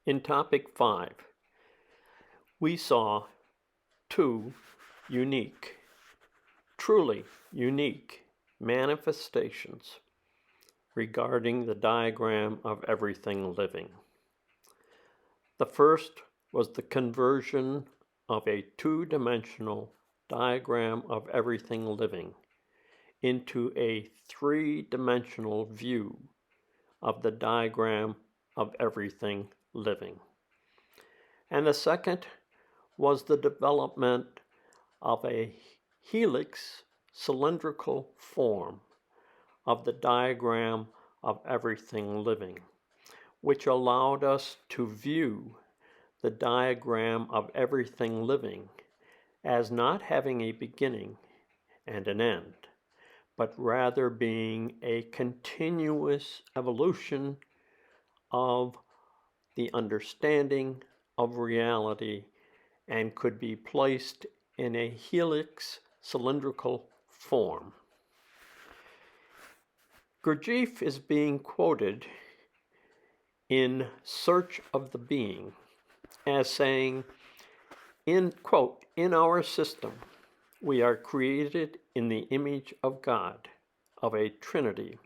In topic 5, we saw two unique, truly unique manifestations regarding the diagram of everything living. The first was the conversion of a two-dimensional diagram of everything living into a three-dimensional view of the diagram of everything living. And the second was the development of a helix cylindrical form of the diagram of everything living, which allowed us to view the diagram of everything living as not having a beginning and an end, but rather being a continuous evolution of the understanding of reality and could be placed in a helix cylindrical form. Gurdjieff is being quoted in Search of the Being as saying, quote, "In our system, we are created in the image of God, of a Trinity.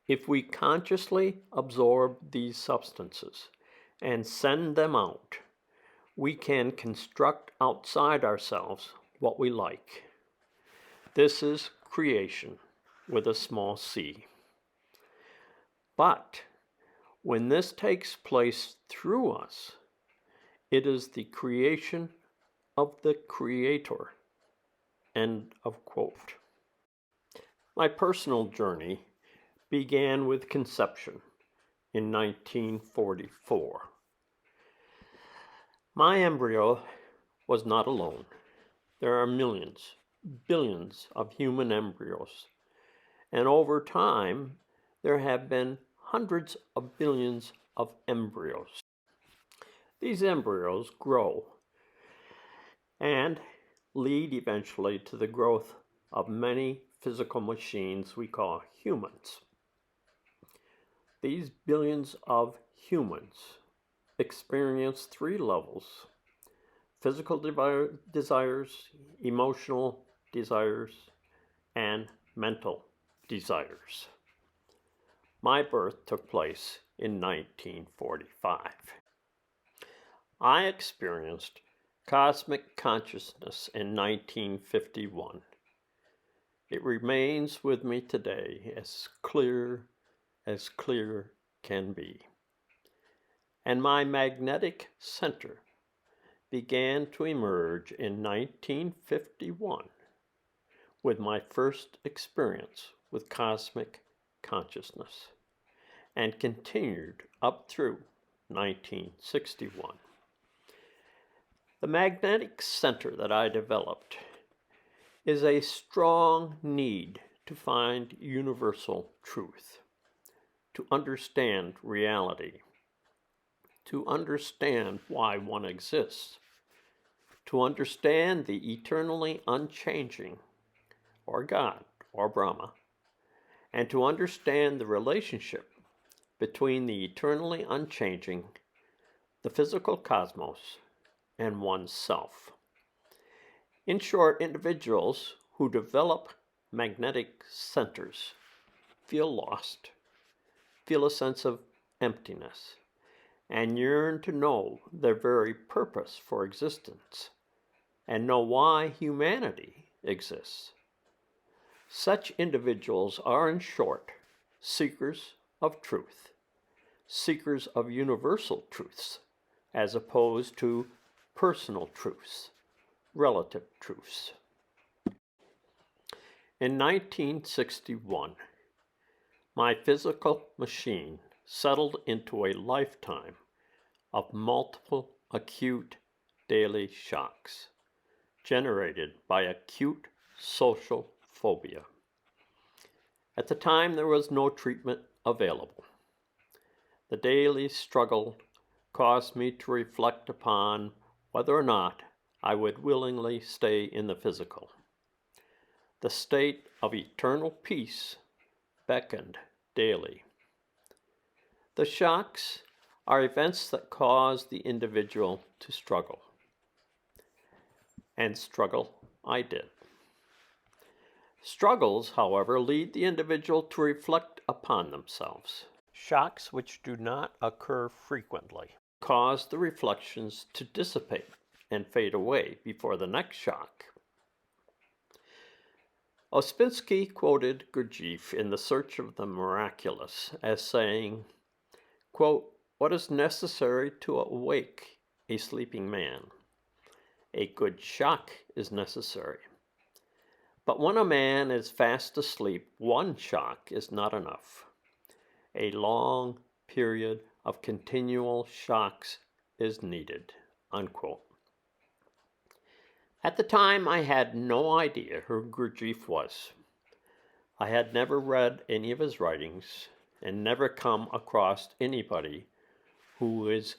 If we consciously absorb these substances and send them out, we can construct outside ourselves what we like. This is creation with a small c. But when this takes place through us, it is the creation of the Creator." End of quote. My personal journey began with conception in 1944. My embryo was not alone. There are millions, billions of human embryos, and over time there have been hundreds of billions of embryos. These embryos grow and lead eventually to the growth of many physical machines we call humans. These billions of humans experience three levels: physical desires, emotional desires, and mental desires. My birth took place in 1945. I experienced cosmic consciousness in 1951. It remains with me today as clear can be. And my magnetic center began to emerge in 1951 with my first experience with cosmic consciousness and continued up through 1961. The magnetic center that I developed is a strong need to find universal truth, to understand reality, to understand why one exists, to understand the eternally unchanging, or God, or Brahma, and to understand the relationship between the eternally unchanging, the physical cosmos, and oneself. In short, individuals who develop magnetic centers feel lost, feel a sense of emptiness, and yearn to know their very purpose for existence and know why humanity exists. Such individuals are, in short, seekers of truth, seekers of universal truths, as opposed to personal truths, relative truths. In 1961, my physical machine settled into a lifetime of multiple acute daily shocks generated by acute social phobia. At the time, there was no treatment available. The daily struggle caused me to reflect upon whether or not I would willingly stay in the physical. The state of eternal peace beckoned daily. The shocks are events that cause the individual to struggle. And struggle I did. Struggles, however, lead the individual to reflect upon themselves. Shocks which do not occur frequently cause the reflections to dissipate and fade away before the next shock. Ouspensky quoted Gurdjieff in The Search of the Miraculous as saying, quote, "What is necessary to awake a sleeping man? A good shock is necessary. But when a man is fast asleep, one shock is not enough. A long period of continual shocks is needed." Unquote. At the time, I had no idea who Gurdjieff was. I had never read any of his writings and never come across anybody who is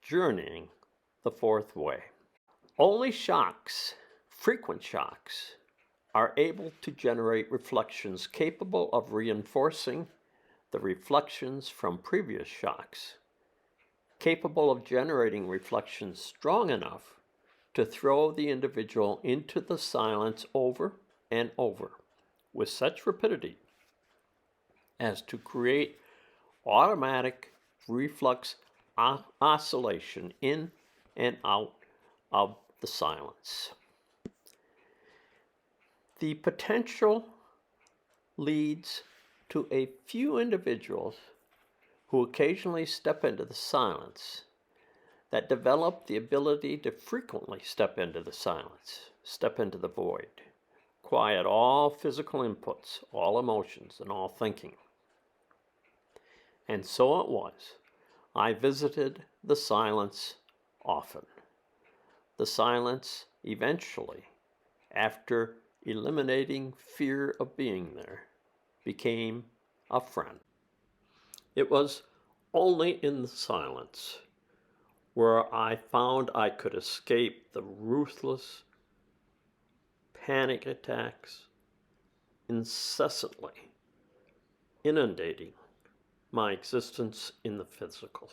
journeying the fourth way. Only shocks, frequent shocks, are able to generate reflections capable of reinforcing the reflections from previous shocks, capable of generating reflections strong enough to throw the individual into the silence over and over with such rapidity as to create automatic reflex oscillation in and out of the silence. The potential leads to a few individuals who occasionally step into the silence that develop the ability to frequently step into the silence, step into the void, quiet all physical inputs, all emotions, and all thinking. And so it was. I visited the silence often. The silence eventually, after eliminating fear of being there, became a friend. It was only in the silence where I found I could escape the ruthless panic attacks incessantly inundating my existence in the physical.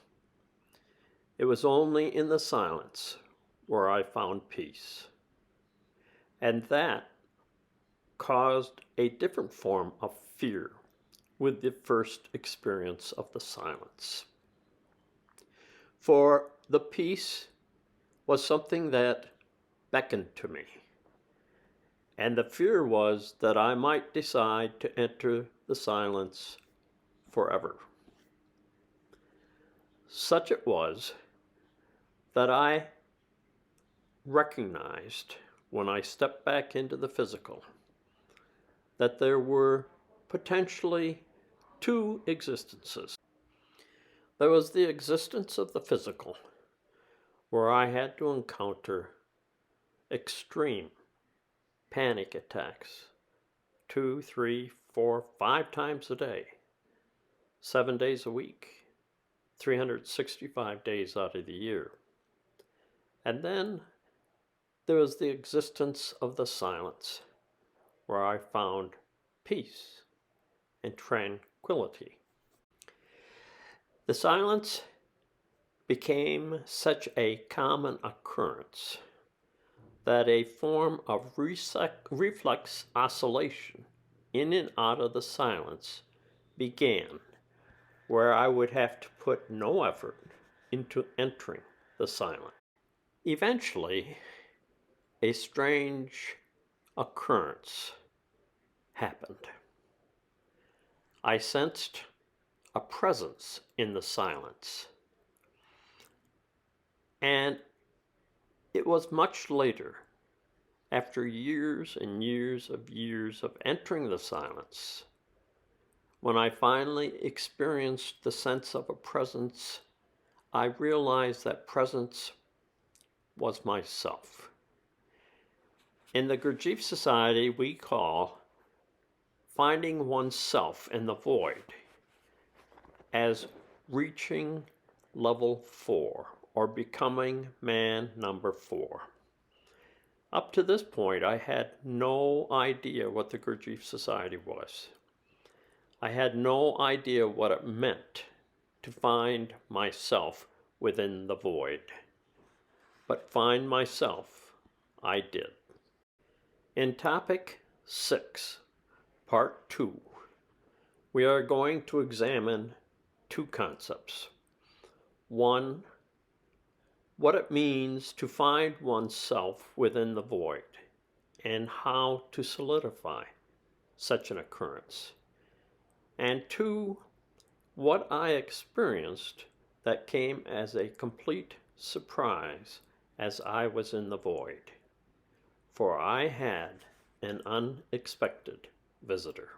It was only in the silence where I found peace. And that caused a different form of fear with the first experience of the silence. For the peace was something that beckoned to me. And the fear was that I might decide to enter the silence forever. Such it was that I recognized when I stepped back into the physical that there were potentially two existences. There was the existence of the physical, where I had to encounter extreme panic attacks 2, 3, 4, 5 times a day, 7 days a week, 365 days out of the year. And then there was the existence of the silence, where I found peace and tranquility. The silence became such a common occurrence that a form of reflex oscillation in and out of the silence began, where I would have to put no effort into entering the silence. Eventually, a strange occurrence happened. I sensed a presence in the silence. And it was much later, after years and years of entering the silence, when I finally experienced the sense of a presence, I realized that presence was myself. In the Gurdjieff Society, we call finding oneself in the void as reaching level 4, or becoming man number 4. Up to this point, I had no idea what the Gurdjieff Society was. I had no idea what it meant to find myself within the void. But find myself I did. In topic 6, part 2, we are going to examine two concepts. One, what it means to find oneself within the void and how to solidify such an occurrence. And two, what I experienced that came as a complete surprise as I was in the void, for I had an unexpected visitor.